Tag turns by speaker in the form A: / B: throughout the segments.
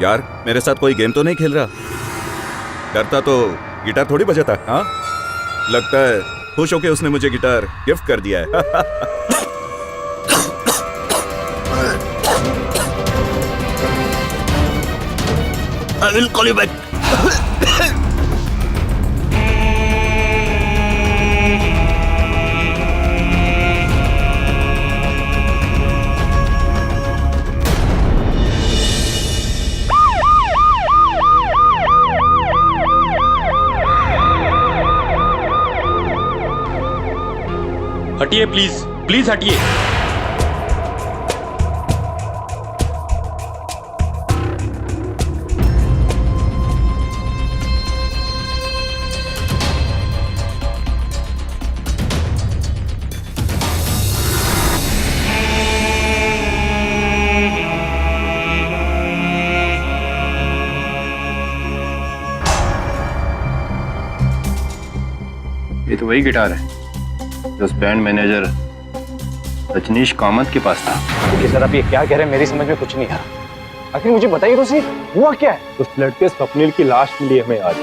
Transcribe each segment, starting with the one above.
A: यार मेरे साथ कोई गेम तो नहीं खेल रहा? करता तो गिटार थोड़ी बजाता। हाँ, लगता है खुश होके उसने मुझे गिटार गिफ्ट कर दिया है।
B: I will call you back.
C: हटिए प्लीज, प्लीज हटिए।
D: ये तो वही गिटार है जो उस बैंड मैनेजर रजनीश कामत के पास था।
E: देखिए सर, आप ये क्या कह रहे हैं, मेरी समझ में कुछ नहीं आ रहा। आखिर मुझे बताइए तो सही, हुआ क्या है?
F: उस लड़के स्वप्निल की लाश मिली हमें आज।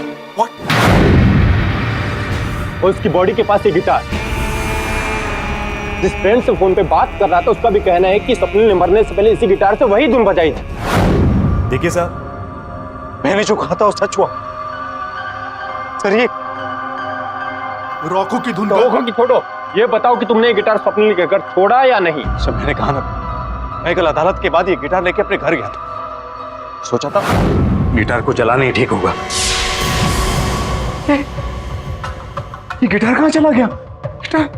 F: और उसकी बॉडी के पास ये गिटार। जिस फ्रेंड से फोन पे बात कर रहा था उसका भी कहना है कि स्वप्निल ने मरने से पहले इसी गिटार से वही धुन बजाई थी।
E: देखिए साहब, मैंने जो कहा था वो सच हुआ। सर ये
F: रॉको की धुन। रॉको की छोड़ो, ये बताओ कि तुमने ये गिटार स्वप्निल के घर छोड़ा या नहीं?
E: सर मैंने कहा ना, मैं कल अदालत के बाद ये गिटार लेके अपने घर गया था। सोचा था गिटार को जलाना ही ठीक होगा। ये गिटार कहाँ चला गया? गिटार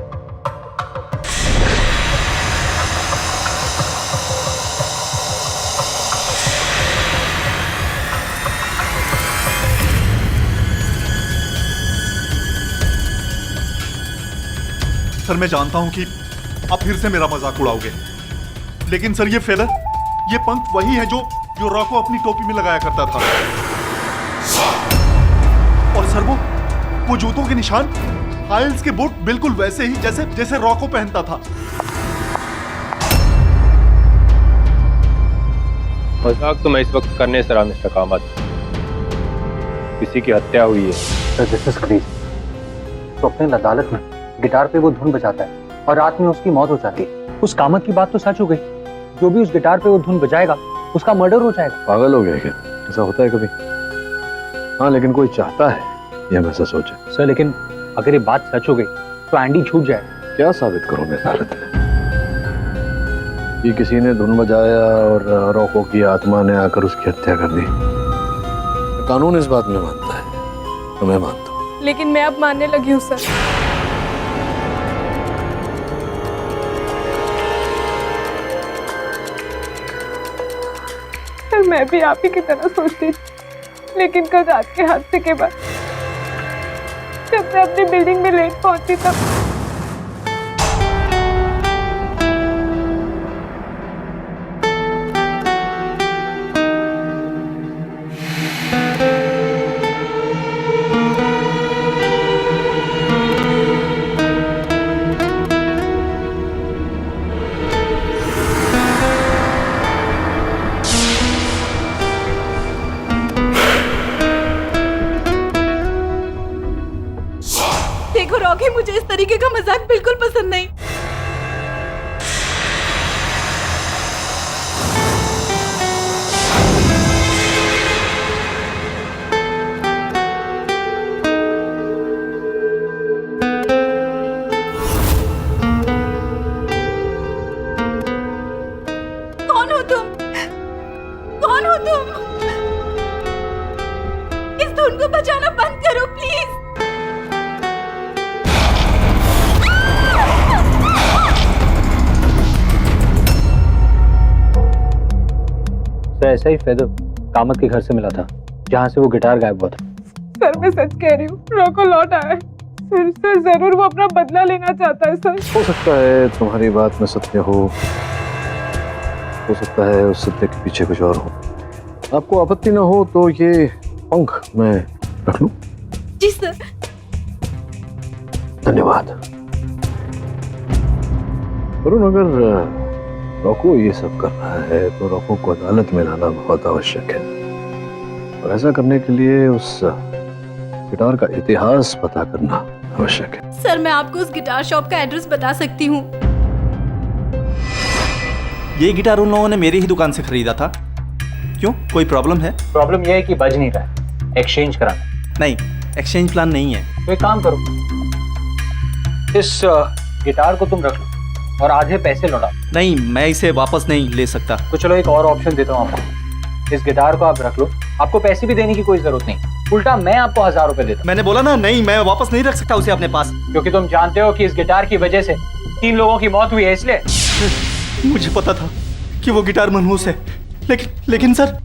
G: सर मैं जानता हूं कि आप फिर से मेरा मजाक उड़ाओगे, लेकिन सर ये फेदर, ये पंख वही है जो रॉको अपनी टोपी में लगाया करता था। और सर वो जूतों के निशान, हाइल्स के बूट बिल्कुल वैसे ही जैसे रॉको पहनता था।
D: मजाक तो मैं इस वक्त करने से रहा मिस्टर कामत। किसी की हत्या हुई है।
E: Sir this is crazy. तो अपने अदालत में गिटार पे वो धुन बजाता है और रात में उसकी मौत हो जाती है। उस कामत की बात तो सच हो गई। जो भी उस गिटार पे वो धुन बजाएगा उसका मर्डर हो जाएगा।
H: पागल हो गया क्या? ऐसा होता है कभी? हाँ, लेकिन कोई चाहता है ये हम ऐसा सोचे।
E: सर लेकिन अगर ये बात सच हो गई तो एंडी छूट जाए।
H: क्या साबित करोगे अदालत में कि किसी ने धुन बजाया और रॉको की आत्मा ने आकर उसकी हत्या कर दी? कानून इस बात में मानता है, तो मैं मानता हूँ।
I: लेकिन मैं अब मानने लगी हूँ सर। मैं भी आप ही की तरह सोचती थी, लेकिन कल रात के हादसे के बाद जब मैं अपनी बिल्डिंग में लेट पहुंची तब देखो रॉकी, मुझे इस तरीके का मजाक बिल्कुल पसंद नहीं। कौन हो तुम? कौन हो तुम? इस धुन को बजाना बंद करो प्लीज।
E: ऐसा ही फेदर कामत के घर से मिला था जहाँ से वो गिटार गायब हुआ था।
I: सर मैं सच कह रही हूँ, रॉको लौट आया है। सर जरूर वो अपना बदला लेना चाहता है सर।
H: हो सकता है तुम्हारी बात में सत्य हो सकता है उस सत्य के पीछे कुछ और हो। आपको आपत्ति ना हो तो ये पंख मैं रख लूं?
I: जी सर।
H: धन्यवाद। वरुण, अगर रॉको ये सब कर रहा है तो रॉको को अदालत में लाना बहुत आवश्यक है। और ऐसा करने के लिए उस गिटार का इतिहास पता करना आवश्यक है।
J: सर, मैं आपको उस गिटार शॉप का एड्रेस बता सकती हूँ।
B: ये गिटार उन लोगों ने मेरी ही दुकान से खरीदा था। क्यों, कोई प्रॉब्लम है?
E: प्रॉब्लम यह है कि बज नहीं रहा है, एक्सचेंज कराना।
B: नहीं, एक्सचेंज प्लान नहीं है।
E: तो एक काम करो, इस गिटार को तुम रख लो और आधे पैसे लौटा।
B: नहीं, मैं इसे वापस नहीं ले सकता।
E: तो चलो एक और ऑप्शन देता हूँ आपको, इस गिटार को आप रख लो, आपको पैसे भी देने की कोई जरूरत नहीं, उल्टा मैं आपको 1000 रुपए देता हूँ।
B: मैंने बोला ना, नहीं, मैं वापस नहीं रख सकता उसे अपने पास।
E: क्योंकि तुम जानते हो कि इस गिटार की वजह से 3 लोगों की मौत हुई है, इसलिए।
B: मुझे पता था कि वो गिटार मनहूस है, लेकिन सर,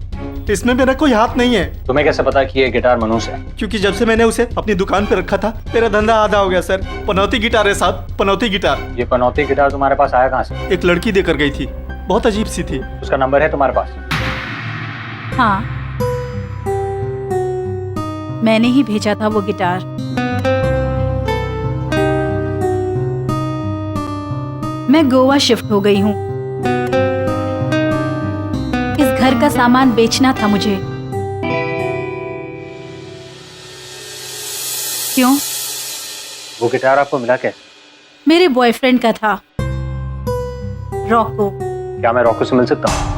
B: इसमें मेरा कोई हाथ नहीं है।
E: तुम्हें कैसे पता कि ये गिटार मनहूस है?
B: क्योंकि जब से मैंने उसे अपनी दुकान पे रखा था, मेरा धंधा आधा हो गया सर। पनौती गिटार है साहब, पनौती गिटार।
E: ये पनौती गिटार तुम्हारे पास आया कहाँ से?
B: एक लड़की देकर गई थी, बहुत अजीब सी थी।
E: उसका नंबर है तुम्हारे पास?
J: हाँ, मैंने ही भेजा था वो गिटार। मैं गोवा शिफ्ट हो गई हूँ। इस घर का सामान बेचना था मुझे। क्यों?
E: वो गिटार आपको मिला कैसे?
J: मेरे बॉयफ्रेंड का था, रॉको।
E: क्या मैं रॉको से मिल सकता हूँ?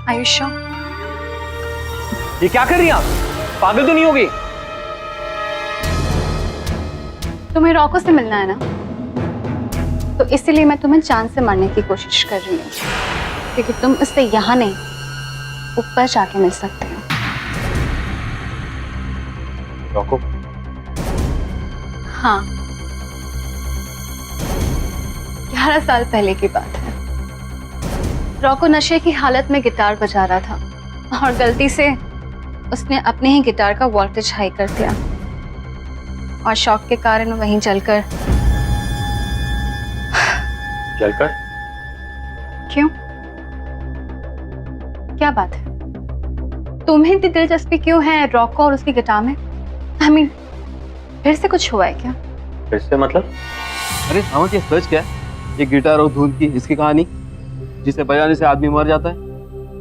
I: आयुष्या,
E: ये क्या कर रही हैं आप? पागल तो नहीं होगी?
I: तुम्हें रॉको से मिलना है ना, तो इसीलिए मैं तुम्हें जान से मारने की कोशिश कर रही हूँ, क्योंकि तुम उससे यहाँ नहीं, ऊपर जाके मिल सकते हो।
E: रॉको?
I: हाँ, 11 साल पहले की बात है। रॉको नशे की हालत में गिटार बजा रहा था और गलती से उसने अपने ही गिटार का वोल्टेज हाई कर दिया और शॉक के कारण वहीं जलकर। क्यों? क्या बात है? तुम्हें इतनी दिलचस्पी क्यों है रॉको और उसकी गिटार में? I mean, फिर से कुछ हुआ है क्या?
E: फिर से मतलब?
F: अरे सावंत, ये सच क्या है? ये गिटार और धूल की इसकी कहानी जिसे बजाने से आदमी मर जाता है।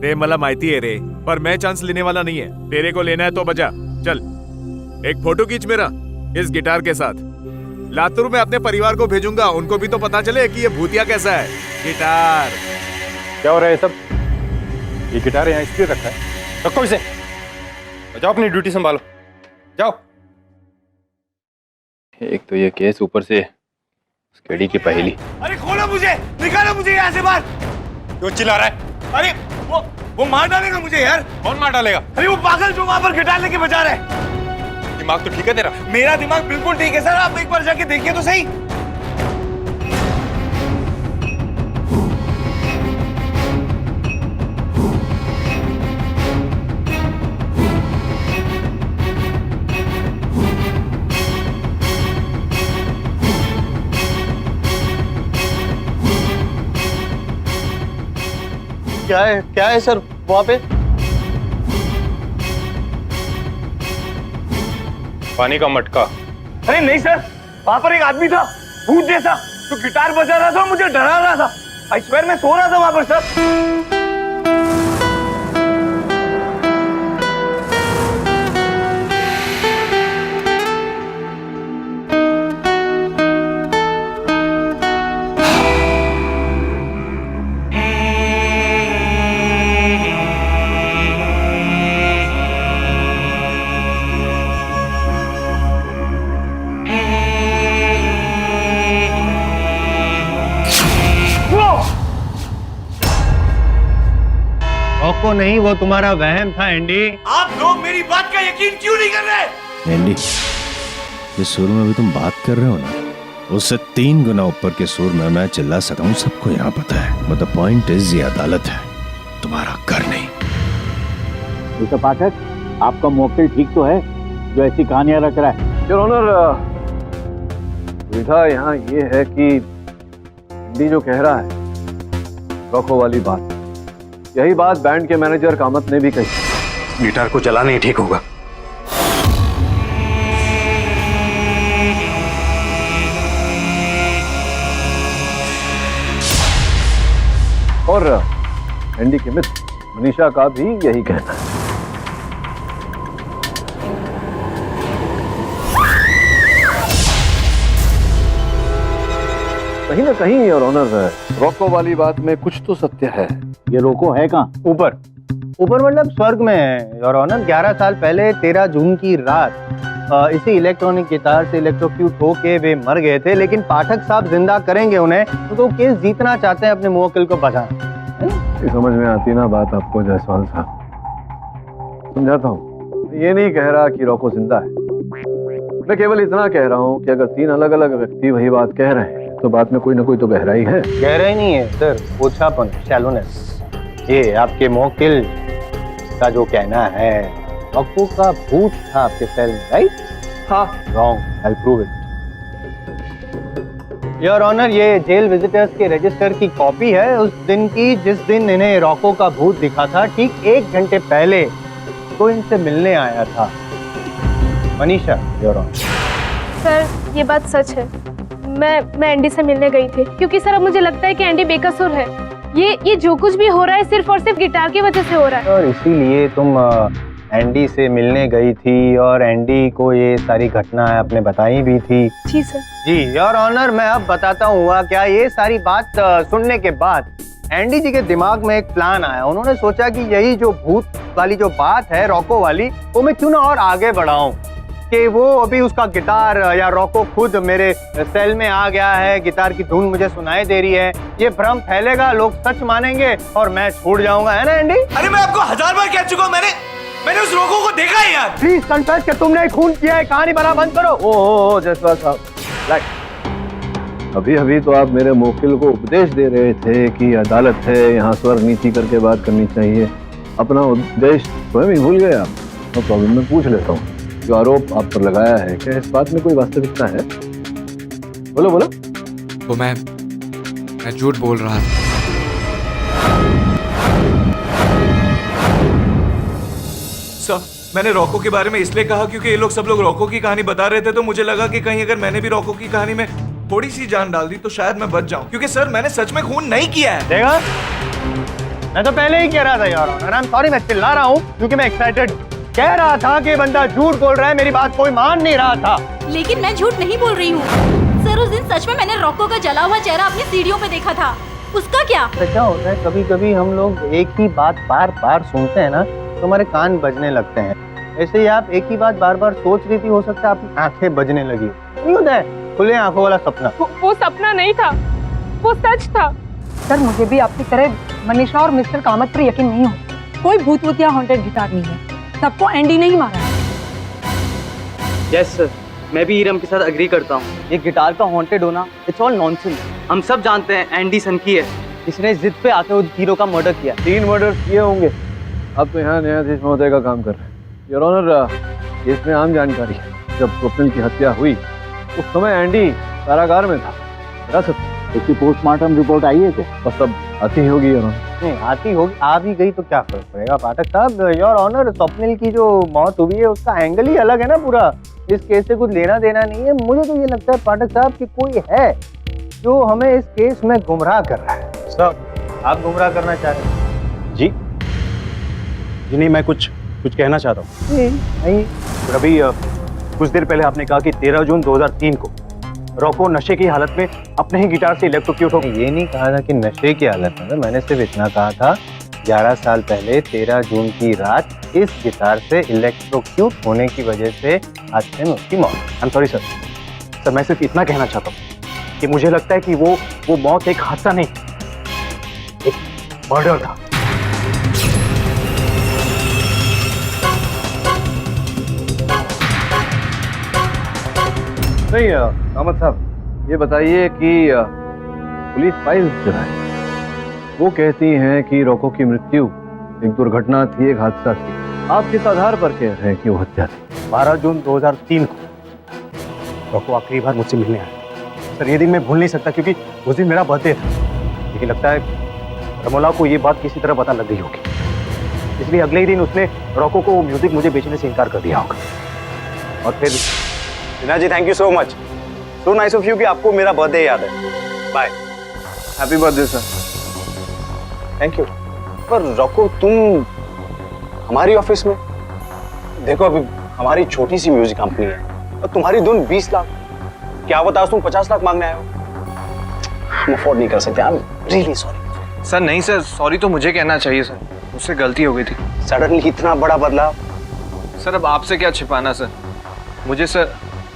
A: ते मला माहिती है रे, पर मैं चांस लेने वाला नहीं है। तेरे को लेना है तो बजा। चल, एक फोटो खींच मेरा इस गिटार के साथ। लातूर में अपने परिवार को भेजूंगा, उनको भी तो पता चले कि ये भूतिया कैसा है। गिटार।
F: क्या हो रहा है सब? ये गिटार यहाँ इसलिए रखा है, रखो इसे। जाओ अपनी ड्यूटी संभालो, जाओ। एक तो ये केस, ऊपर से केडी की पहेली।
B: अरे खोलो मुझे, निकालो मुझे यहाँ से बाहर।
F: क्यों चिल्ला रहा है?
B: अरे वो मार डालेगा मुझे यार।
F: कौन मार डालेगा?
B: अरे वो पागल जो वहां पर गिटार लेके बजा रहा है।
F: दिमाग तो ठीक है तेरा?
B: मेरा दिमाग बिल्कुल ठीक है सर, आप एक बार जाके देखिए तो सही।
F: क्या है सर वहां पे? पानी का मटका।
B: अरे नहीं सर, वहां पर एक आदमी था, भूत जैसा, जो गिटार बजा रहा था, मुझे डरा रहा था। आई स्वेयर मैं सो रहा था वहां पर सर।
F: रॉको नहीं, वो तुम्हारा वहम था एंडी।
B: आप लोग मेरी बात का यकीन क्यों नहीं कर रहे?
K: एंडी, जिस सुर में अभी तुम बात कर रहे हो ना, उससे 3 गुना ऊपर के सुर में मैं चिल्ला सकता हूँ, सबको यहाँ पता है। बट द पॉइंट इज, ये अदालत है, तुम्हारा घर नहीं।
L: मिस्टर पाठक, आपका मुवक्किल ठीक तो है जो ऐसी कहानियां रच रहा है?
H: योर ऑनर, सुविधा यहाँ ये है कि एंडी जो कह रहा है रॉको वाली बात, यही बात बैंड के मैनेजर कामत ने भी कही।
F: गिटार को चलाना ही ठीक होगा।
H: और एंडी के मित्र मनीषा का भी यही कहना है। कहीं ना कहीं योर ऑनर, रोको वाली बात में कुछ तो सत्य है।
L: ये रोको है कहाँ?
E: ऊपर ऊपर मतलब स्वर्ग में है योर ऑनर। 11 साल पहले 13 जून की रात इसी इलेक्ट्रॉनिक गिटार से इलेक्ट्रोक्यूट होके वे मर गए थे, लेकिन पाठक साहब जिंदा करेंगे उन्हें, तो वो केस जीतना चाहते हैं अपने मुवक्किल को बचाना।
H: ये समझ में आती ना बात आपको जायसवाल साहब, समझाता हूँ। ये नहीं कह रहा कि रोको जिंदा है, मैं केवल इतना कह रहा हूँ कि अगर 3 अलग अलग व्यक्ति वही बात कह रहे हैं तो बात में कोई ना कोई तो गहराई है।
E: गहराई नहीं है सर, ओछापन, शैलोनेस। ये आपके मुवक्किल का जो कहना है, रोको का भूत था आपके सेल में, राइट? हाँ। Wrong, I prove it. Your honour, ये जेल विजिटर्स के रजिस्टर की कॉपी है उस दिन की जिस दिन इन्हें रोको का भूत दिखा था। ठीक 1 घंटे पहले तो इनसे मिलने आया था मनीषा, योर ऑनर।
M: सर ये बात सच है, मैं एंडी से मिलने गई थी, क्योंकि सर अब मुझे लगता है कि एंडी बेकसूर है। ये जो कुछ भी हो रहा है सिर्फ और सिर्फ गिटार की वजह से हो रहा है।
E: और इसीलिए तुम एंडी से मिलने गई थी और एंडी को ये सारी घटना आपने बताई भी थी।
M: जी सर।
E: जी योर ऑनर, मैं अब बताता हूँ हुआ क्या। ये सारी बात सुनने के बाद एंडी जी के दिमाग में एक प्लान आया। उन्होंने सोचा कि यही जो भूत वाली जो बात है, रोको वाली, वो मैं क्यों ना और आगे बढ़ाऊं, कि वो अभी उसका गिटार या रोको खुद मेरे सेल में आ गया है, गिटार की धुन मुझे सुनाई दे रही है, ये भ्रम फैलेगा, लोग सच मानेंगे और मैं छूट जाऊंगा, है ना एंडी?
B: अरे मैं आपको 1000 बार कह चुका हूं, मैंने उस रोको को देखा है यार।
E: प्लीज कन्फेस कि तुमने खून किया है, कहानी बना बंद करो।
H: ओ जायसवाल साहब, अभी अभी तो आप मेरे मुवक्किल को उपदेश दे रहे थे कि अदालत है, यहाँ स्वर्ग नीति करके बात करनी चाहिए। अपना उद्देश्य स्वयं ही भूल गए आप। तो प्रॉब्लम में पूछ लेता हूँ, जो आरोप आप पर लगाया है, क्या इस बात में कोई वास्तविकता है? बोलो बोलो।
A: तो मैं झूठ बोल रहा था।
B: सर, मैंने रोको के बारे में इसलिए कहा क्योंकि ये लोग सब लोग रोको की कहानी बता रहे थे, तो मुझे लगा कि कहीं अगर मैंने भी रोको की कहानी में थोड़ी सी जान डाल दी तो शायद मैं बच जाऊं, क्योंकि सर मैंने सच में खून नहीं किया है।
E: देखा, मैं तो पहले ही कह रहा था यार ऑनर। आई एम सॉरी, मैं चिल्ला रहा हूँ क्योंकि मैं एक्साइटेड। कह रहा था कि बंदा झूठ बोल रहा है, मेरी बात कोई मान नहीं रहा था।
J: लेकिन मैं झूठ नहीं बोल रही हूँ सर। उस दिन सच में मैंने रोको का जला हुआ चेहरा अपनी सीढ़ियों पे देखा था। उसका क्या?
E: क्या होता है, कभी कभी हम लोग एक ही बात बार बार सुनते हैं ना, तो हमारे कान बजने लगते हैं। ऐसे ही आप एक ही बात बार बार सोच रही थी, हो सकता है आपकी आंखें बजने लगी। नहीं होता है खुले आंखों वाला सपना?
M: वो सपना नहीं था, वो सच था।
N: सर मुझे भी आपकी तरह मनीषा और मिस्टर कामत पर यकीन नहीं हो। कोई भूत वूत या हॉन्टेड गिटार नहीं है, सबको एंडी ने ही मारा है।
E: यस सर, मैं भी ईरम के साथ एग्री करता हूँ। ये गिटार का हॉन्टेड होना, इट्स ऑल नॉनसेंस। हम सब जानते हैं एंडी सन की है, इसने जिद पे आके उस हीरो का मर्डर किया। 3 मर्डर किए होंगे।
H: अब तो यहाँ न्यायाधीश महोदय का काम कर रहे हैं। योर ऑनर, ये इसमें आम जानकारी है। जब स्वप्निल की हत्या हुई उस समय एंडी कारागार में था, हिरासत में।
L: उसकी पोस्टमार्टम रिपोर्ट आई है क्या?
H: बस अब आती होगी योर ऑनर।
E: नहीं आती होगी, आ भी गई तो क्या फर्क पड़ेगा पाठक साहब। योर ऑनर, स्वप्निल की जो मौत हुई है उसका एंगल ही अलग है ना पूरा। इस केस से कुछ लेना देना नहीं है। मुझे तो ये लगता है पाठक साहब कि कोई है जो हमें इस केस में गुमराह कर रहा है। सब आप गुमराह करना चाह रहे हैं?
L: जी नहीं, मैं कुछ कहना चाहता हूँ।
E: नहीं
L: अभी कुछ देर पहले आपने कहा कि 13 जून 2003 को रोको नशे की हालत में अपने ही गिटार से इलेक्ट्रोक्यूट हो गई।
E: ये नहीं कहा था कि नशे की हालत में, मैंने सिर्फ इतना कहा था 11 साल पहले 13 जून की रात इस गिटार से इलेक्ट्रोक्यूट होने की वजह से हादसे में उसकी मौत।
L: आई एम सॉरी सर, मैं सिर्फ इतना कहना चाहता हूँ कि मुझे लगता है कि वो मौत एक हादसा नहीं, एक मर्डर था।
H: नहीं कामत साहब, ये बताइए कि पुलिस फाइल्स जो है वो कहती हैं कि रोको की मृत्यु एक दुर्घटना थी, एक हादसा थी। आप किस आधार पर कह रहे हैं कि वो हत्या थी?
L: 12 जून 2003 को रोको आखिरी बार मुझसे मिलने आया। सर ये दिन मैं भूल नहीं सकता क्योंकि उस दिन मेरा बर्थडे था। लेकिन लगता है रमोला को ये बात किसी तरह पता लग गई होगी, इसलिए अगले ही दिन उसने रोको को म्यूजिक मुझे बेचने से इनकार कर दिया होगा। और फिर
B: Reena ji, thank you so much. So nice of you कि आपको मेरा बर्थडे याद है। Bye.
H: Happy birthday sir.
L: Thank you. पर रॉको, तुम हमारी ऑफिस में, देखो अभी हमारी छोटी सी म्यूजिक कंपनी है और तुम्हारी धुन 20 लाख, क्या बताओ तुम 50 लाख मांगने आए हो? हम अफोर्ड नहीं कर सकते। I am really sorry.
B: Sir नहीं सर, सॉरी तो मुझे कहना चाहिए सर, मुझसे गलती हो गई थी।
L: सडनली इतना बड़ा बदलाव।
B: सर अब आपसे क्या छिपाना सर, मुझे सर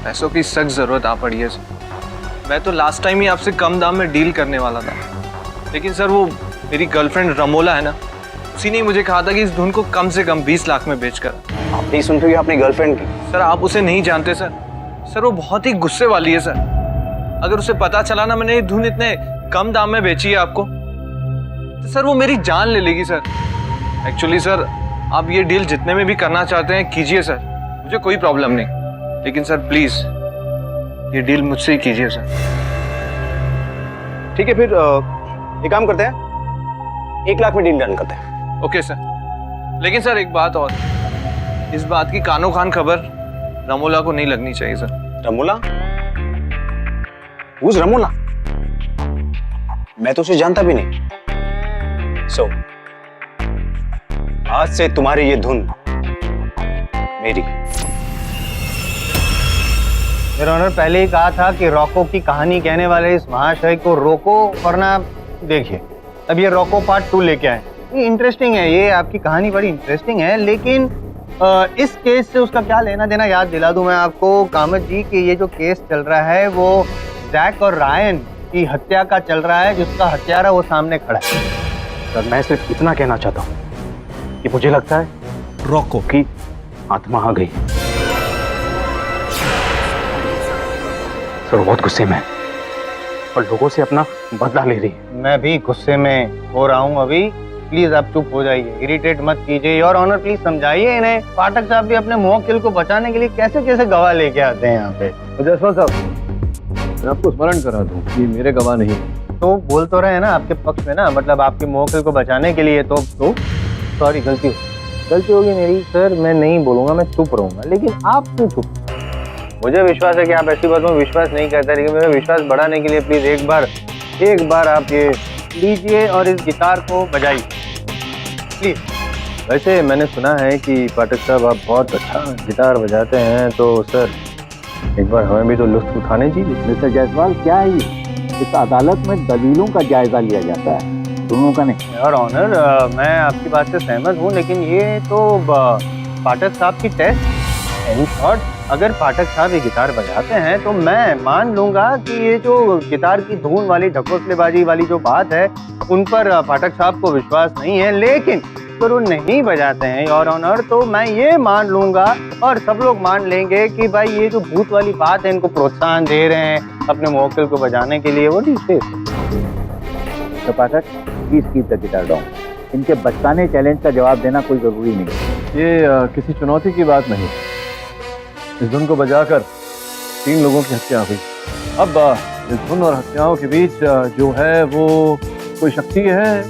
B: पैसों की सख्त जरूरत आ पड़ी है सर। मैं तो लास्ट टाइम ही आपसे कम दाम में डील करने वाला था, लेकिन सर वो मेरी गर्लफ्रेंड रमोला है ना, उसी ने मुझे कहा था कि इस धुन को कम से कम 20 लाख में बेच कर।
L: आप नहीं सुनते हो अपनी गर्लफ्रेंड की?
B: सर आप उसे नहीं जानते सर, सर वो बहुत ही गुस्से वाली है सर। अगर उसे पता चला ना मैंने ये धुन इतने कम दाम में बेची है आपको, तो सर वो मेरी जान ले लेगी सर। एक्चुअली सर आप ये डील जितने में भी करना चाहते हैं कीजिए सर, मुझे कोई प्रॉब्लम नहीं, लेकिन सर प्लीज ये डील मुझसे ही कीजिए सर।
L: ठीक है, फिर एक काम करते हैं, 1 लाख में डील डन करते हैं।
B: ओके सर, लेकिन सर एक बात और, इस बात की कानो कान खबर रमोला को नहीं लगनी चाहिए सर।
L: रमोला? Who's रमोला? मैं तो उसे जानता भी नहीं। So, आज से तुम्हारी ये धुन मेरी।
E: मेरा ऑनर, पहले ही कहा था कि रॉको की कहानी कहने वाले इस महाशय को रोको, वरना देखिए अब ये रॉको पार्ट 2 लेके आए। ये इंटरेस्टिंग है, ये आपकी कहानी बड़ी इंटरेस्टिंग है, लेकिन इस केस से उसका क्या लेना देना याद दिला दूं मैं आपको कामत जी कि ये जो केस चल रहा है वो जैक और रायन की हत्या का चल रहा है, जिसका हत्यारा वो सामने खड़ा है।
L: सर मैं सिर्फ इतना कहना चाहता हूँ कि मुझे लगता है रॉको की आत्मा आ गई। सर बहुत गुस्से में है और लोगों से अपना बदला ले रही है।
E: मैं भी गुस्से में हो रहा हूँ अभी, प्लीज आप चुप हो जाइए, इरिटेट मत कीजिए। योर ऑनर प्लीज समझाइए इन्हें। पाठक साहब भी अपने मुवक्किल को बचाने के लिए कैसे कैसे गवाह लेके आते हैं यहाँ पे।
H: जसवाल साहब, मैं आपको स्मरण करा दूं कि मेरे गवाह नहीं।
E: तो बोल तो रहे हैं ना आपके पक्ष में ना, मतलब आपके मुवक्किल को बचाने के लिए। तो सॉरी, गलती होगी मेरी सर, मैं नहीं बोलूंगा, मैं चुप रहूंगा। लेकिन आप क्यों चुप? मुझे विश्वास है कि आप ऐसी बात में विश्वास नहीं करते, लेकिन मेरा विश्वास बढ़ाने के लिए प्लीज एक बार आप ये लीजिए और इस गिटार को बजाइए प्लीज। वैसे मैंने सुना है कि पाठक साहब आप बहुत अच्छा गिटार बजाते हैं, तो सर एक बार हमें भी तो लुत्फ उठाने दीजिए।
O: मिस्टर जायसवाल, क्या है ये? इस अदालत में दलीलों का जायजा लिया जाता है, दोनों का नहीं।
E: और ऑनर, मैं आपकी बात से सहमत हूँ, लेकिन ये तो पाठक साहब की टेस्ट। इन शॉर्ट, अगर पाठक साहब ये गिटार बजाते हैं तो मैं मान लूंगा कि ये जो गिटार की धुन वाली ढकोसलेबाजी वाली जो बात है उन पर पाठक साहब को विश्वास नहीं है। लेकिन अगर वो नहीं बजाते हैं और ऑनर, तो मैं ये मान लूंगा और सब लोग मान लेंगे कि भाई ये जो भूत वाली बात है, इनको प्रोत्साहन दे रहे हैं अपने मुवक्किल को बजाने के लिए। वो
O: तो Pathak, please keep the guitar down. इनके बचकाने चैलेंज का जवाब देना कोई जरूरी नहीं।
H: ये किसी चुनौती की बात नहीं। इस धुन को बजाकर 3 लोगों की हत्या हुई। अब इस धुन और हत्याओं के बीच जो है वो कोई शक्ति है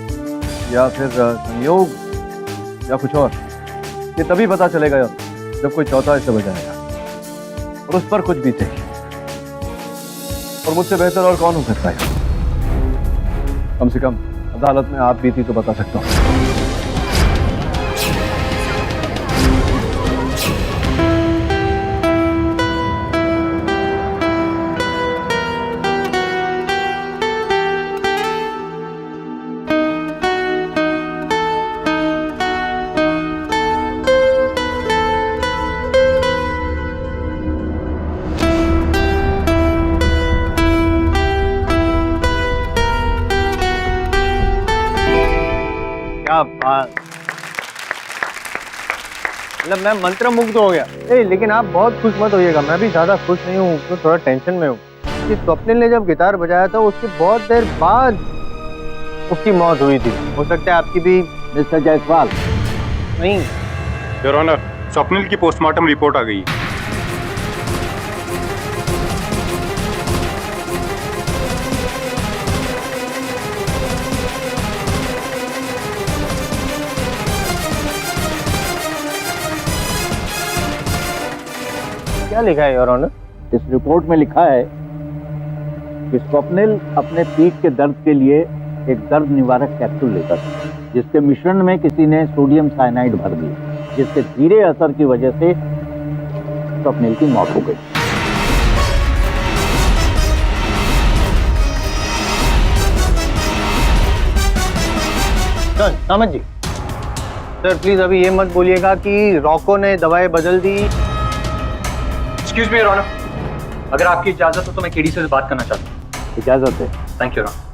H: या फिर संयोग या कुछ और, ये तभी पता चलेगा जब कोई चौथा इसे बजाएगा और उस पर कुछ बीतेगी। और मुझसे बेहतर और कौन हो सकता है? कम से कम अदालत में आप बीती तो बता सकता हूँ।
E: मतलब मैं मंत्रमुग्ध हो गया। लेकिन आप बहुत खुश मत होइएगा, मैं भी ज्यादा खुश नहीं हूँ, तो थोड़ा टेंशन में हूँ। कि स्वप्निल ने जब गिटार बजाया था उसके बहुत देर बाद उसकी मौत हुई थी। हो सकता है आपकी भी।
O: मिस्टर जायसवाल,
E: नहीं
F: योर ऑनर, स्वप्निल की पोस्टमार्टम रिपोर्ट आ गई।
E: क्या लिखा है योर ऑनर?
O: इस रिपोर्ट में लिखा है कि स्वप्निल अपने पीठ के दर्द के लिए एक दर्द निवारक कैप्सूल लेकर जिसके मिश्रण में किसी ने सोडियम साइनाइड भर दिया, जिसके धीरे असर की वजह से स्वप्निल की मौत हो गई।
E: Sir Kamath ji, sir please अभी ये मत बोलिएगा कि रॉको ने दवाएं बदल दी।
L: एक्सक्यूज मी योर ऑनर, अगर आपकी इजाजत हो तो मैं केडी से बात करना चाहता हूँ।
O: इजाजत है।
L: Thank you your honour.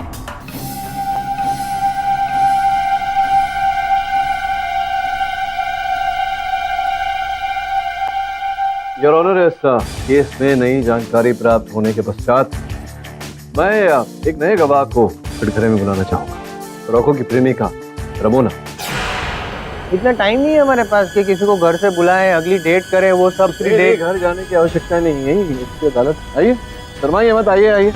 H: Your honour, इस केस में नई जानकारी प्राप्त होने के पश्चात मैं एक नए गवाह को कटघरे में बुलाना चाहूंगा। रॉको की प्रेमिका रमोना।
E: इतना टाइम नहीं है हमारे पास कि किसी को घर से बुलाएं, अगली डेट करें, वो सब डेट।
H: घर जाने की आवश्यकता नहीं है, इसकी अदालत। आइए शर्माइए मत, आइए आइए।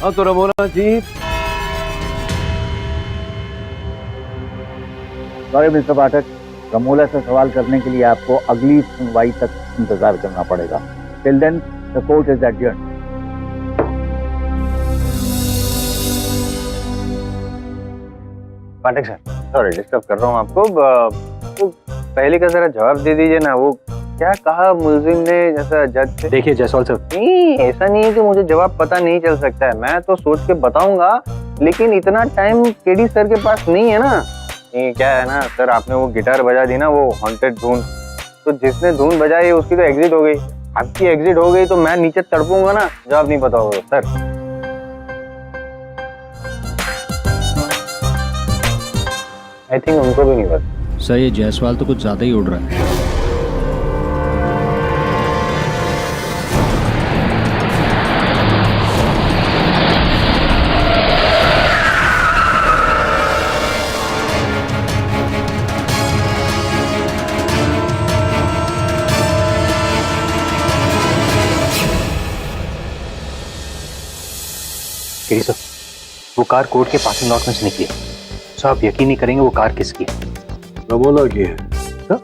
H: हाँ तो रमोना जी,
O: सॉरी मिस्टर पाठक, रमोला से सवाल करने के लिए आपको अगली सुनवाई तक इंतजार करना पड़ेगा। Till then the court is adjourned.
E: Pathak sir, sorry disturb कर रहा हूँ आपको। वो पहले का जरा जवाब दे दीजिए ना। वो क्या कहा मुलजिम ने जैसा जज से?
L: देखिए जायसवाल सर,
E: नहीं ऐसा नहीं है कि मुझे जवाब पता नहीं चल सकता है, मैं तो सोच के बताऊंगा, लेकिन इतना टाइम केडी सर के पास नहीं है ना। ये क्या है ना सर, आपने वो गिटार बजा दी ना, वो हॉन्टेड धुन, तो जिसने धुन बजाई उसकी तो एग्जिट हो गई। आपकी एग्जिट हो गई तो मैं नीचे तड़पूंगा ना, जवाब नहीं पता होगा सर। आई थिंक उनको भी नहीं पता।
K: सर ये जायसवाल तो कुछ ज्यादा ही उड़ रहा है।
L: केडी सर, वो कार कोर्ट के पार्किंग लॉट में से निकली है। सर आप यकीन नहीं करेंगे वो कार किसकी है।
H: रमोला की है।
L: सर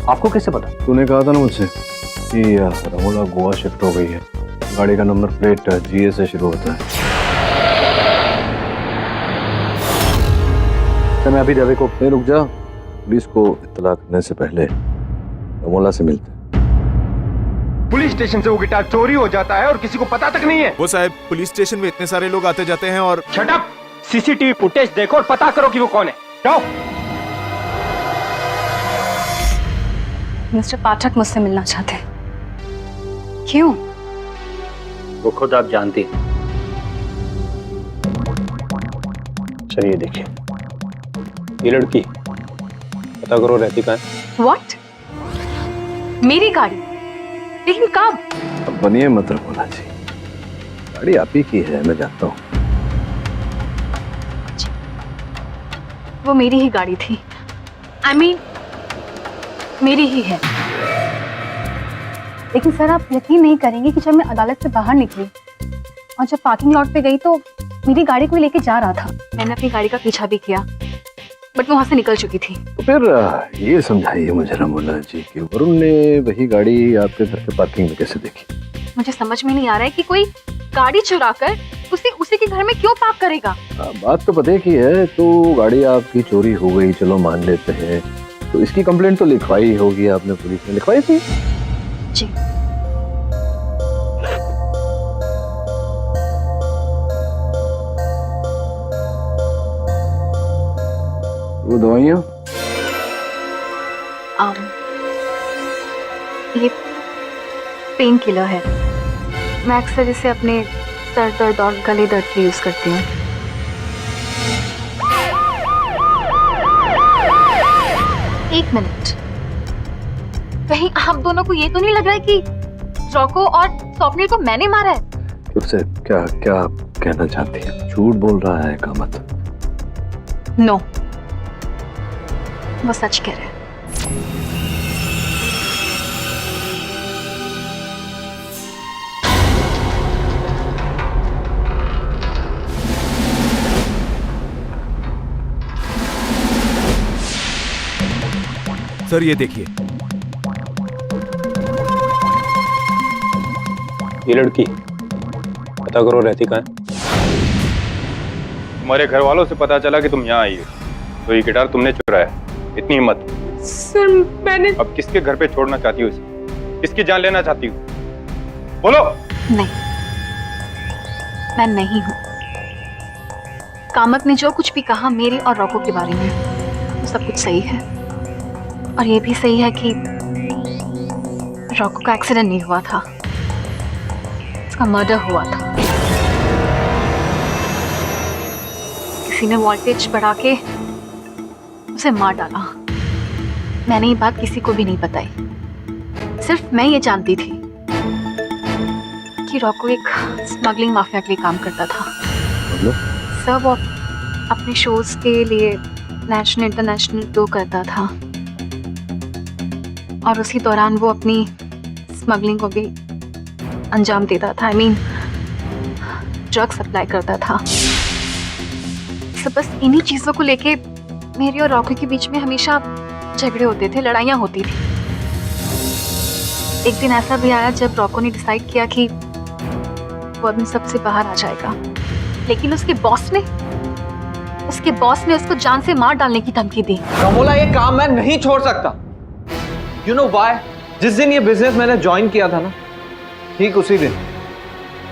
L: आपको कैसे पता?
H: तूने कहा था ना मुझसे कि रमोला गोवा शिफ्ट हो गई है। गाड़ी का नंबर प्लेट GA से शुरू होता है।
L: सर मैं अभी रवि को
H: नहीं, रुक जा। पुलिस को इत्तला करने से पहले रमोला से मिलते।
F: पुलिस स्टेशन से वो गिटार चोरी हो जाता है और किसी को पता तक नहीं है।
A: वो साहब पुलिस स्टेशन में इतने सारे लोग आते जाते हैं और
F: शट अप! CCTV फुटेज देखो और पता करो कि वो कौन है। जाओ।
I: मिस्टर पाठक मुझसे मिलना चाहते हैं। क्यों?
L: वो खुद आप जानती हैं। सर ये देखिए, ये लड़की पता करो रहती कहाँ है।
I: What? मेरी गाड़ी? लेकिन कब?
H: अब बनिए मत रमोला जी, गाड़ी आप ही की है, मैं जानता हूँ।
I: वो मेरी ही गाड़ी थी। I mean, मेरी ही है। लेकिन सर आप यकीन नहीं करेंगे कि जब मैं अदालत से बाहर निकली और जब पार्किंग लॉट पे गई तो मेरी गाड़ी कोई लेके जा रहा था। मैंने अपनी गाड़ी का पीछा भी किया, बट मैं वहां से निकल चुकी थी।
H: तो फिर ये समझाइए मुझे रमोला जी कि वरुण ने वही गाड़ी आपके घर के पार्किंग में कैसे देखी?
I: मुझे समझ में नहीं आ रहा है कि कोई गाड़ी चुरा कर उसी के घर में क्यों पार्क करेगा।
H: बात तो पते की है। तो गाड़ी आपकी चोरी हो गई, चलो मान लेते हैं, तो इसकी कंप्लेंट तो लिखवाई होगी आपने, पुलिस ने लिखवाई थी?
I: जी।
H: वो दवाइयाँ?
I: ये पेन किलर है। मैं अक्सर इसे अपने सर दर्द और गले दर्द के यूज करती हूँ। एक मिनट, कहीं आप दोनों को ये तो नहीं लग रहा है कि रॉको और स्वप्निल को मैंने मारा है?
H: उससे क्या क्या आप कहना चाहती हैं? झूठ बोल रहा है कामत?
I: नो, वो सच कह रहे हैं।
A: सर ये देखिए,
F: ये लड़की पता करो रहती कहाँ है। तुम्हारे घर वालों से पता चला कि तुम यहाँ आई हो, तो ये गिटार तुमने चुराया। इतनी हिम्मत।
M: सर मैंने
F: अब किसके घर पे छोड़ना चाहती हो इसे? किसकी जान लेना चाहती हो? बोलो।
I: नहीं, मैं नहीं हूँ। कामत ने जो कुछ भी कहा मेरे और रॉको के बारे में, वो सब कुछ सही है। और ये भी सही है कि रॉको का एक्सीडेंट नहीं हुआ था, उसका मर्डर हुआ था। किसी ने वोल्टेज बढ़ा के उसे मार डाला। मैंने ये बात किसी को भी नहीं बताई, सिर्फ मैं ये जानती थी कि रॉको एक स्मगलिंग माफिया के लिए काम करता था। सर वो अपने शोज के लिए नेशनल इंटरनेशनल टूर करता था और उसी दौरान वो अपनी स्मगलिंग को भी अंजाम देता था। ड्रग सप्लाई करता था। सब बस इन्हीं चीजों को लेके मेरी और रॉको के बीच में हमेशा झगड़े होते थे, लड़ाइयाँ होती थी। एक दिन ऐसा भी आया जब रॉको ने डिसाइड किया कि वो अपने सबसे बाहर आ जाएगा, लेकिन उसके बॉस ने उसको जान से मार डालने की धमकी दी।
E: रमोला, ये काम मैं नहीं छोड़ सकता। You know why? जिस दिन ये बिजनेस मैंने ज्वाइन किया था ना, ठीक उसी दिन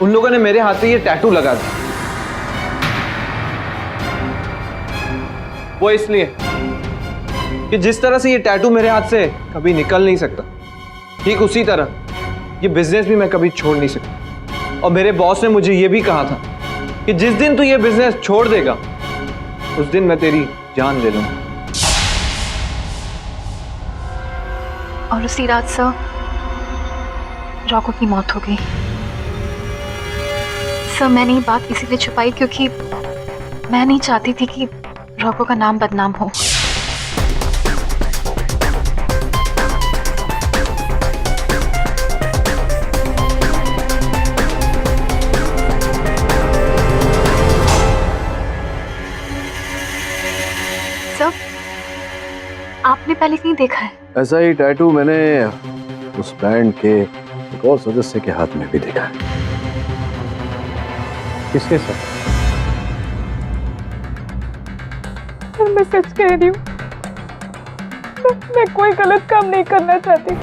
E: उन लोगों ने मेरे हाथ पे ये टैटू लगा दिया। वो इसलिए कि जिस तरह से ये टैटू मेरे हाथ से कभी निकल नहीं सकता, ठीक उसी तरह ये बिजनेस भी मैं कभी छोड़ नहीं सकता। और मेरे बॉस ने मुझे ये भी कहा था कि जिस दिन तू ये बिजनेस छोड़ देगा, उस दिन मैं तेरी जान ले लूंगा।
I: और उसी रात सर रॉको की मौत हो गई। सर मैंने ये बात इसीलिए छुपाई क्योंकि मैं नहीं चाहती थी कि रॉको का नाम बदनाम हो। सर आपने पहले कहीं देखा है?
H: ऐसा ही टैटू मैंने उस बैंड के एक और सदस्य के हाथ में भी देखा है।
L: किसके साथ?
M: मैं सच कह रही हूँ, मैं कोई गलत काम नहीं करना चाहती।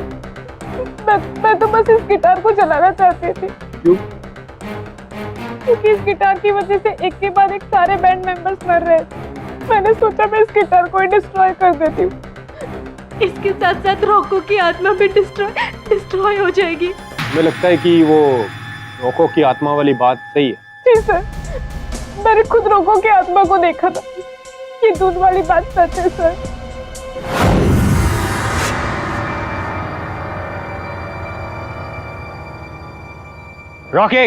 M: मैं तो बस इस गिटार को चलाना चाहती थी।
H: क्यों?
M: क्योंकि इस गिटार की वजह से एक के बाद एक सारे बैंड मेंबर्स मर रहे थे। मैंने सोचा मैं इस गिटार को ही डिस्ट्रॉय कर देती हूँ। इसके साथ साथ रॉको की आत्मा भी डिस्ट्रॉय हो जाएगी।
F: मुझे लगता है कि वो रोको की आत्मा वाली बात सही है।
M: जी सर, मैंने खुद रॉको की आत्मा को देखा था। ये दूध वाली बात सच है सर।
L: रॉकी,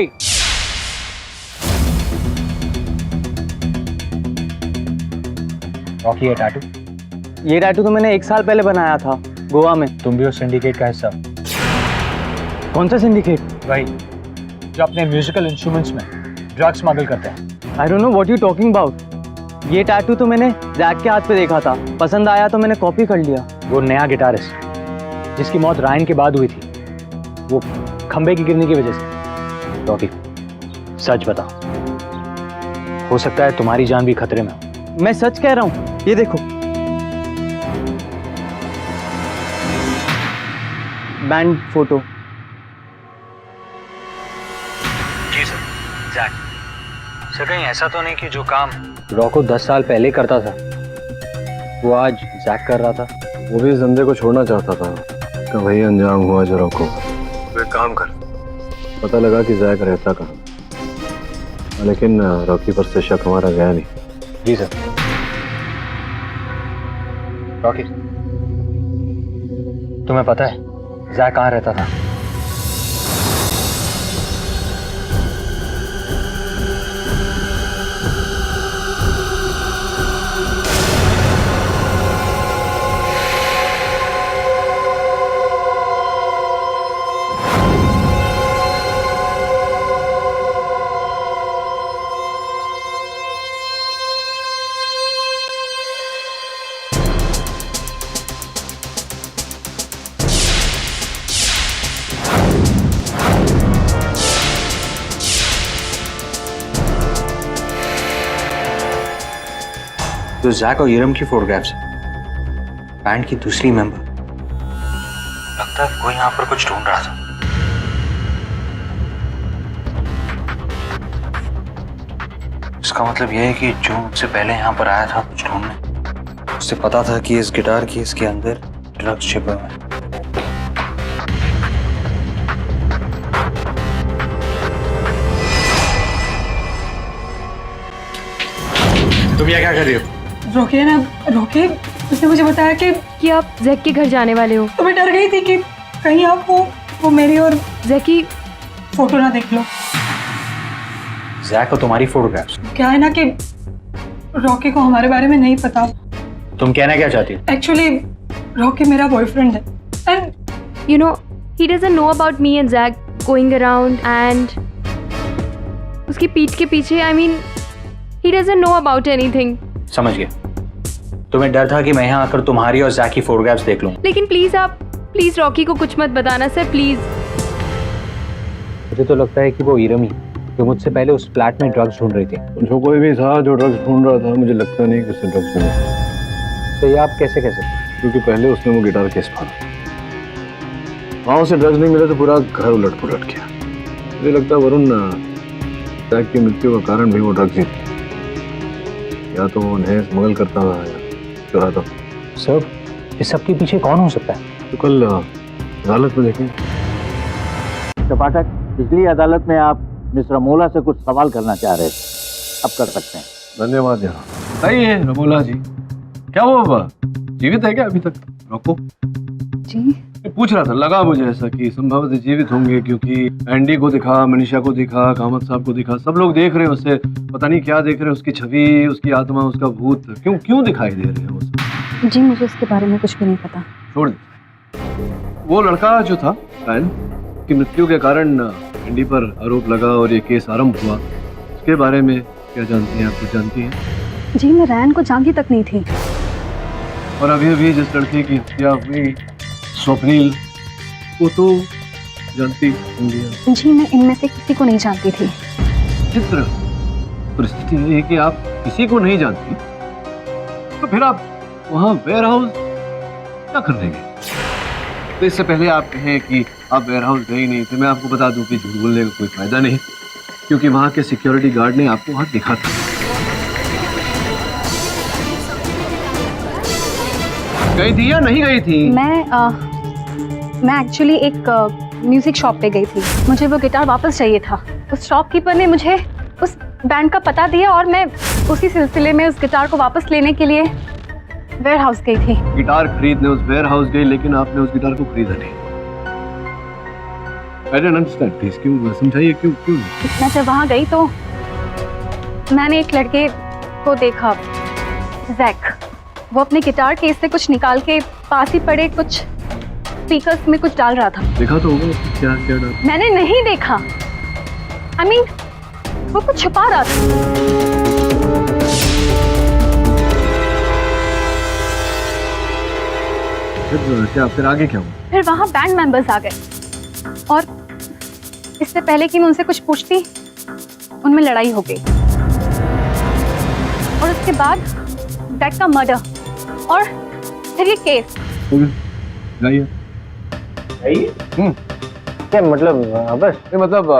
L: रॉकी ये टैटू तो मैंने 1 साल पहले बनाया था गोवा में। तुम भी उस सिंडिकेट का हिस्सा? कौन सा सिंडिकेट? वही जो अपने म्यूजिकल इंस्ट्रूमेंट्स में ड्रग्स स्मगल करते हैं। I don't know what you talking about. ये टैटू तो मैंने जैक के हाथ पे देखा था, पसंद आया तो मैंने कॉपी कर लिया। वो नया गिटारिस्ट जिसकी मौत रायन के बाद हुई थी, वो खंबे की गिरने की वजह से। रॉकी सच बता, हो सकता है तुम्हारी जान भी खतरे में हो। मैं सच कह रहा हूँ, ये देखो बैंड फोटो। जी सर, जैक। सर कहीं ऐसा तो नहीं कि जो काम रॉको 10 साल पहले करता था वो आज जैक कर रहा था?
H: वो भी इस धंधे को छोड़ना चाहता था, का वही अंजाम हुआ जो रॉको। तो एक काम कर, पता लगा कि जैक रहता कहाँ, लेकिन रॉकी पर से शक हमारा गया नहीं।
L: जी सर। रॉकी, तुम्हें पता है जैक कहाँ रहता था? जो जैक और इरम की फोटोग्राफ्स है, बैंड की दूसरी मेंबर। लगता है कोई यहाँ पर कुछ ढूंढ रहा था। इसका मतलब यह है कि जो मुझसे पहले यहाँ पर आया था कुछ ढूंढने, उससे पता था कि इस गिटार की इसके अंदर ड्रग्स छिपे हुए हैं। तुम यहाँ क्या कर रही हो?
N: रोके ना, रोके। उसने मुझे बताया कि आप जैक के घर जाने वाले हो, तो मैं डर गई थी कि कहीं आप वो मेरी और जैक की फोटो ना देख लो।
L: जैक और तुम्हारी फोटोग्राफ्स?
N: क्या है ना कि रॉकी को हमारे बारे में नहीं पता।
L: तुम कहना क्या चाहती हो?
N: एक्चुअली रॉकी मेरा बॉयफ्रेंड है and
M: you know he doesn't know about me and Jack going around and उसकी पीठ के पीछे I mean he doesn't know about anything.
L: समझ गया। तुम्हें डर था कि मैं यहाँ आकर तुम्हारी और जैक की फोटोग्राफ्स देख लूं।
M: लेकिन प्लीज रॉकी को कुछ मत बताना सर, प्लीज।
L: मुझे तो लगता है कि वो इरम ही जो मुझसे पहले उस फ्लैट में ड्रग्स ढूंढ रही थी।
H: जो कोई भी था जो ड्रग्स ढूंढ रहा था, मुझे लगता नहीं कि उसने ड्रग्स ढूंढा।
L: तो ये आप कैसे कह सकते?
H: क्योंकि पहले उसने वो गिटार केस फाड़ा, वहां उसे ड्रग्स नहीं मिले तो पूरा घर उलट पुलट गया। मुझे लगता है वरुण जैक की मृत्यु का कारण भी वो ड्रग्स ही थी। या तो वो उन्हें स्मगल करता था या चुराता।
L: सर, इस सब के पीछे कौन हो सकता है?
H: तो कल अदालत में देखेंगे।
O: तो पाठक, पिछली अदालत में आप मिस्टर रमोला से कुछ सवाल करना चाह रहे थे, अब कर सकते हैं।
H: धन्यवाद। यहाँ सही है रमोला जी, क्या वो जीवित है क्या अभी तक? रोको
I: जी
H: पूछ रहा था, लगा मुझे ऐसा कि संभवतः जीवित होंगे, क्योंकि एंडी को दिखा, मनीषा को दिखा, कामत साहब को दिखा, सब लोग देख रहे हैं उसे, पता नहीं क्या देख रहे हैं, उसकी छवि, उसकी आत्मा, उसका भूत क्यों दिखाई दे रहे हैं वो?
I: जी मुझे उसके बारे में कुछ भी नहीं पता।
H: छोड़ दे। वो लड़का जो था रायन की मृत्यु के कारण एंडी पर आरोप लगा और ये केस आरंभ हुआ, उसके बारे में क्या जानती हैं? आप कुछ जानती हैं?
I: जी मैं रैन को जानती तक नहीं थी।
H: और अभी जिस लड़के की हत्या हुई, स्वप्निल, वो तो जानती होंगी।
I: जी मैं इनमें से किसी को नहीं जानती थी।
H: चित्र परिस्थिति है कि आप किसी को नहीं जानती, तो फिर आप वहाँ वेयर हाउस क्या करने गए? तो इससे पहले आप कहें कि आप वेयर हाउस गए नहीं थे, मैं आपको बता दूं कि झूठ बोलने का कोई फायदा नहीं, क्योंकि वहाँ के सिक्योरिटी गार्ड ने आपको वहाँ देखा था। गई थी या नहीं गई थी?
I: मैं एक्चुअली एक म्यूजिक शॉप पे गई थी। मुझे वो गिटार वापस चाहिए था। उस शॉपकीपर ने मुझे उस बैंड का पता दिया और मैं उसी सिलसिले में उस गिटार को वापस लेने के लिए वेयर हाउस गई थी।
H: गिटार खरीदने उस वेयर हाउस गई, लेकिन आपने उस गिटार को खरीदा नहीं। I don't understand, please, क्यों समझाइए, क्यों?
I: मैं जब वहाँ गई तो मैंने एक लड़के को देखा, जैक। वो अपने गिटार केस से कुछ निकाल के पास ही पड़े कुछ स्पीकर्स में कुछ डाल रहा था।
H: देखा तो होगा क्या डाल?
I: मैंने नहीं देखा। I mean, वो कुछ छुपा रहा था।
H: फिर आगे क्या हुआ?
I: फिर वहाँ बैंड मेंबर्स आ गए और इससे पहले कि मैं उनसे कुछ पूछती, उनमें लड़ाई हो गई और उसके बाद जैक का मर्डर और फिर ये केस।
E: क्या मतलब? बस
H: मतलब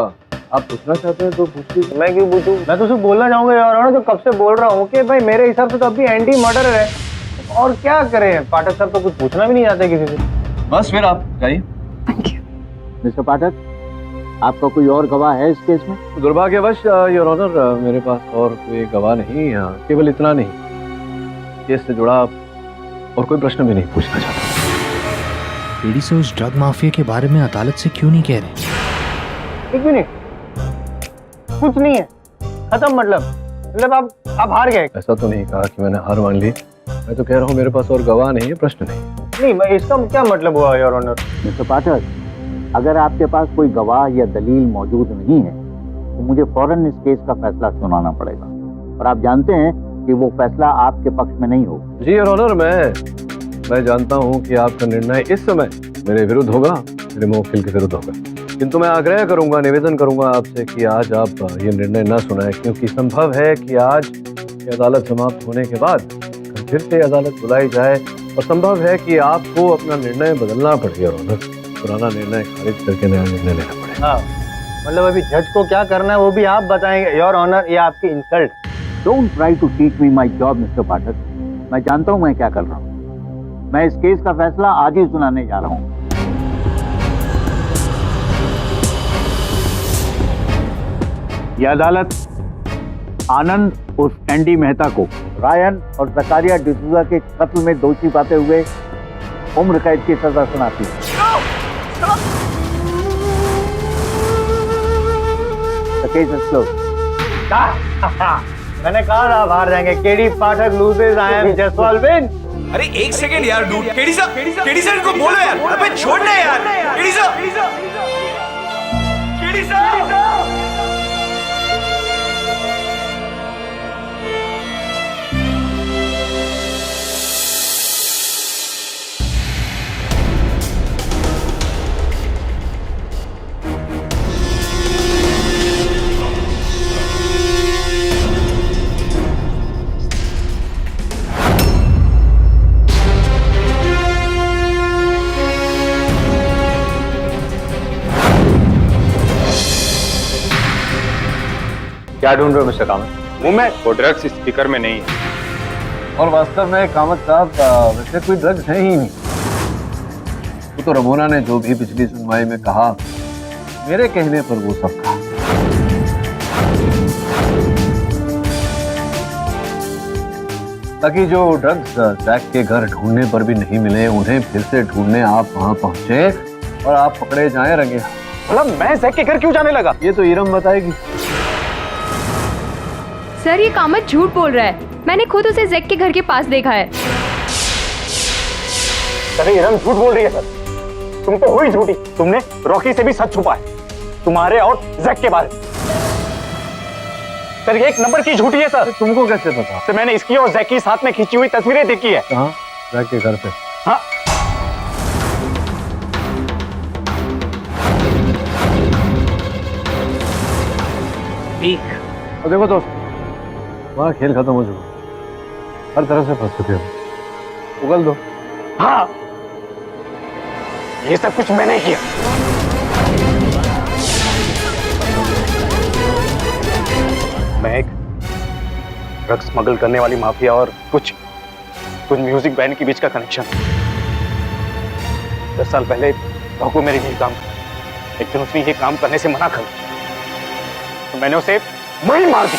H: आप पूछना चाहते हैं तो पूछिए।
E: मैं क्यों पूछूं? मैं तो सिर्फ बोलना चाहूंगा यार, जो कब से बोल रहा हूँ कि भाई मेरे हिसाब से तो अभी एंटी मर्डर है, और क्या करें? पाठक साहब तो कुछ पूछना भी नहीं चाहते किसी से।
H: बस फिर आप जाइए।
O: मिस्टर पाठक, आपका कोई और गवाह है इस केस में?
H: दुर्भाग्यवश योर ऑनर, मेरे पास और कोई गवाह नहीं। केवल इतना नहीं, केस से जुड़ा और कोई प्रश्न भी नहीं पूछना चाहता।
P: लेडी से उस ड्रग माफिया के बारे में अदालत से क्यों नहीं कह रहे?
E: एक मिनट, कुछ नहीं है, खत्म। मतलब आप हार गए।
H: ऐसा तो नहीं कहा कि मैंने हार मान ली, मैं तो कह रहा हूँ मेरे पास और गवाह नहीं है, प्रश्न नहीं।
E: इसका क्या मतलब हुआ योर ऑनर?
O: मिस्टर पाठक, अगर आपके पास कोई गवाह या दलील मौजूद नहीं है तो मुझे फौरन इस केस का फैसला सुनाना पड़ेगा, और आप जानते हैं कि वो फैसला आपके पक्ष में नहीं होगा।
H: जी योर ऑनर, मैं जानता हूँ कि आपका निर्णय इस समय मेरे विरुद्ध होगा, मेरे मुवक्किल के विरुद्ध होगा, किंतु मैं आग्रह करूंगा, निवेदन करूंगा आपसे कि आज आप ये निर्णय न सुनाएं, क्योंकि संभव है कि आज अदालत समाप्त होने के बाद फिर से अदालत बुलाई जाए और संभव है कि आपको अपना निर्णय बदलना पड़े और ऑनर, पुराना निर्णय खारिज करके नया निर्णय लेना पड़े।
E: हाँ, मतलब अभी जज को क्या करना है वो भी आप बताएंगे योर ऑनर, ये आपकी insult.
O: Don't try to teach me my job mister Pathak. मैं जानता हूं मैं क्या कर रहा हूं। मैं इस केस का फैसला आज ही सुनाने जा रहा हूं। यह अदालत आनंद उर्फ एंडी मेहता को रायन और जकारिया डिसूजा के कत्ल में दोषी पाते हुए उम्र कैद की सजा सुनाती है। The case is closed.
E: मैंने कहा था बाहर जाएंगे। KD Pathak loses, I am Jaswal win.
B: अरे एक सेकंड यार डूड, केडी सर इनको बोलो यार, अबे छोड़ना यार, केडी सर।
H: क्या ढूंढ रहे हो मिस्टर कामत?
F: मुंह में वो ड्रग्स स्पीकर में नहीं है।
H: और वास्तव में कामत साहब वैसे कोई ड्रग्स है ही नहीं। वो तो रमोना ने जो भी पिछली सुनवाई में कहा, मेरे कहने पर वो सब कहा। ताकि जो ड्रग्स जैक के घर ढूंढने पर भी नहीं मिले, उन्हें फिर से ढूंढने आप वहां पहुंचे और आप पकड़े जाएं रंगे।
L: मतलब मैं जैक के घर क्यों जाने लगा?
H: ये तो इरम बताएगी।
N: सर ये कामत झूठ बोल रहा है, मैंने खुद उसे जैक के घर के पास देखा है।
L: सर इरम झूठ बोल रही है सर। तुम तो हुई झूठी। तुमने रॉकी से भी सच छुपा है, तुम्हारे और जैक के बारे में। सर ये एक नंबर की झूठी है सर।
H: तुमको कैसे पता?
L: सर मैंने इसकी और जैक की साथ में खींची हुई तस्वीरें देखी है।
H: कहाँ? जैक के घर पे?
L: हाँ।
H: और देखो दोस्त, वहाँ खेल खत्म हो चुका, हर तरह से फंस चुके हो। उगल दो।
L: हाँ, ये सब कुछ मैंने किया। मैं एक ड्रग्स स्मगल करने वाली माफिया और कुछ म्यूजिक बैंड के बीच का कनेक्शन। 10 साल पहले रॉको मेरे लिए काम किया। एक दिन उसने ये काम करने से मना कर दिया, तो मैंने उसे वहीं मार दी।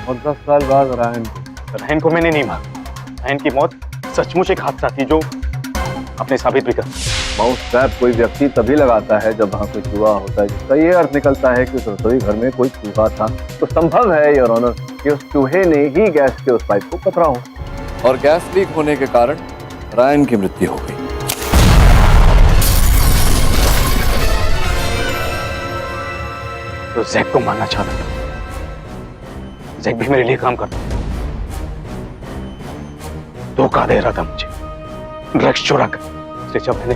H: और 10 साल बाद
L: रायन को मैंने नहीं मारा। रायन की मौत सचमुच एक हादसा थी जो आपने साबित भी कर।
H: माउस ट्रैप कोई व्यक्ति तभी लगाता है जब वहाँ कोई चूहा होता है, जिसका ये अर्थ निकलता है कि उस रसोई घर में कोई चूहा था। तो संभव है योर ऑनर कि उस चूहे ने ही गैस के उस पाइप को पकड़ा हो और गैस लीक होने के कारण रायन की मृत्यु हो गई।
L: तो जैक को मारना चाहता था। जैक भी मेरे लिए काम करता था, धोखा दे रहा था मुझे, ड्रग्स चुरा कर। इसलिए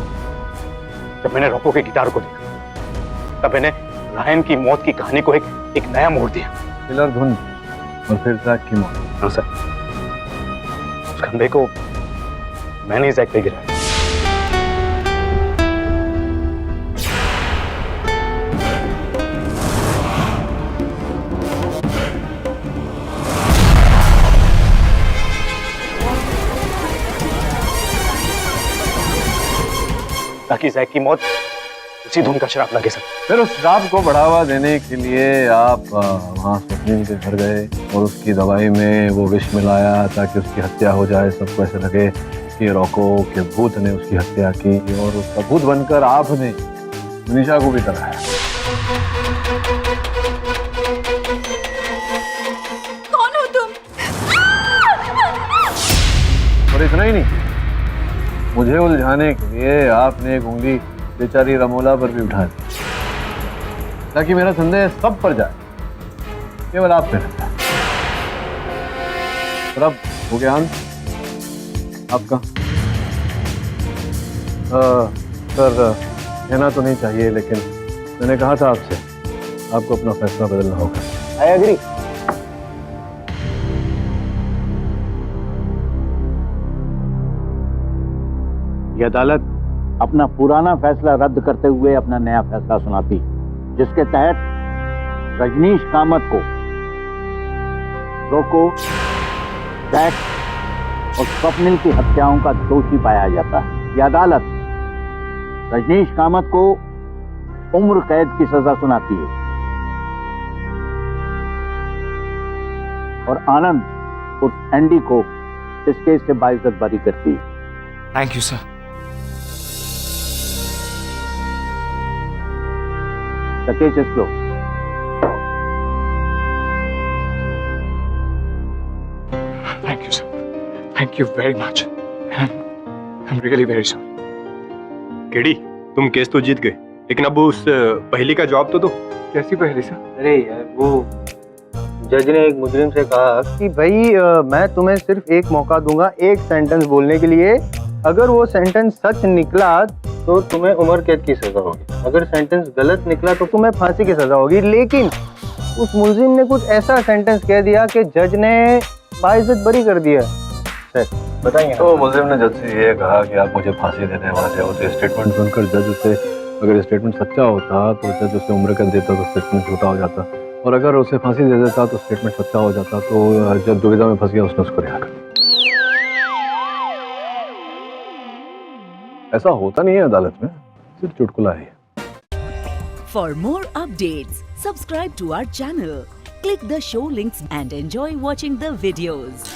L: जब मैंने रॉको के गिटार को देखा, तब मैंने रायन की मौत की कहानी को एक नया मोड़ दिया।
H: किलर धुन और फिर जैक की मौत।
L: हाँ सर, उस खंबे को मैंने जैक पे गिराया। ताकि जैक की मौत उसी धुन का श्राप लगे सर।
H: फिर उस श्राप को बढ़ावा देने के लिए आप वहाँ स्वप्निल के घर गए और उसकी दवाई में वो विष मिलाया ताकि उसकी हत्या हो जाए। सबको ऐसे लगे कि रॉको के भूत ने उसकी हत्या की और उसका भूत बनकर आपने मनीषा को भी कराया।
J: कौन हो तुम?
H: और इतना ही नहीं, मुझे उलझाने के लिए आपने एक उंगली बेचारी रमोला पर भी उठा दी ताकि मेरा संदेह सब पर जाए, केवल आप पे रहता है। सर अब हो गया अंत आपका? सर कहना तो नहीं चाहिए, लेकिन मैंने कहा था आपसे आपको अपना फैसला बदलना होगा।
O: I agree. ये अदालत अपना पुराना फैसला रद्द करते हुए अपना नया फैसला सुनाती, जिसके तहत रजनीश कामत को रोको, जैक और स्वप्निल की हत्याओं का दोषी पाया जाता है। यह अदालत रजनीश कामत को उम्र कैद की सजा सुनाती है और आनंद उर्फ एंडी को इस केस से बाइज्जत बरी करती है।
B: Thank you sir.
O: The case is closed.
B: Thank you, sir. Thank you very much. I'm really very sorry.
F: KD, तुम केस तो जीत गए, लेकिन अब उस पहली का जवाब तो दो।
B: कैसी पहली सर?
E: अरे यार, वो जज ने एक मुजरिम से कहा कि भाई मैं तुम्हें सिर्फ एक मौका दूंगा एक सेंटेंस बोलने के लिए, अगर वो सेंटेंस सच निकला तो तुम्हें उम्र कैद की सजा होगी, अगर सेंटेंस गलत निकला तो तुम्हें फांसी की सजा होगी। लेकिन उस मुलजिम ने कुछ ऐसा सेंटेंस कह दिया कि जज ने बाइज्जत बरी कर दिया। सर बताइए।
H: तो मुलजिम ने जज से ये कहा कि आप मुझे फांसी देने वाले हो। तो स्टेटमेंट सुनकर जज उसे, अगर स्टेटमेंट सच्चा होता तो जज उसे उम्र कैद देता तो स्टेटमेंट झूठा हो जाता, और अगर उसे फांसी दे देता तो स्टेटमेंट सच्चा हो जाता। तो जब दुविधा में फंस गया उसने उसको रिहा कर दिया। ऐसा होता नहीं है अदालत में, सिर्फ चुटकुला है।
Q: For more updates, subscribe to our channel, click the show links and enjoy watching the videos.